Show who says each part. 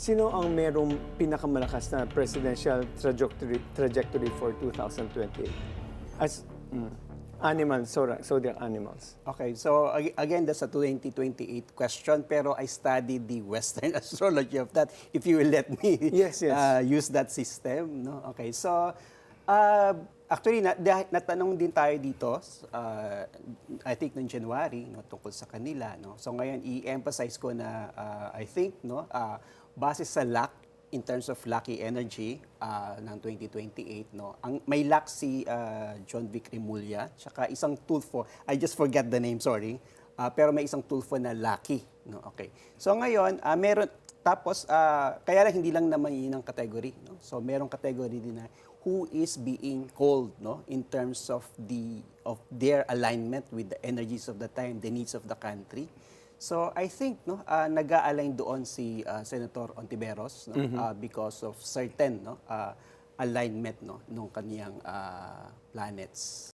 Speaker 1: Sino ang merong pinakamalakas na presidential trajectory for 2028? As animals, zodiac animals.
Speaker 2: Okay, so again, that's a 2028 question, pero I studied the Western astrology of that, if you will let me
Speaker 1: Yes, yes.
Speaker 2: use that system. No? Okay, so actually, natanong din tayo dito, I think, noong January, no, tungkol sa kanila. No? So ngayon, i-emphasize ko na, I think, no, base sa luck, in terms of lucky energy ng 2028, no, may luck si John Vic Rimulya, tsaka isang Tulfo, I just forget the name, sorry, pero may isang Tulfo na lucky. No? Okay. So ngayon, meron, tapos, kaya lang hindi lang naman yun ang category. No? So merong category din na who is being called, no, in terms of their alignment with the energies of the time, the needs of the country. So I think, no, nag-a-align doon si Senator Ontiveros, no, because of certain, no, alignment, no, nung kaniyang planets.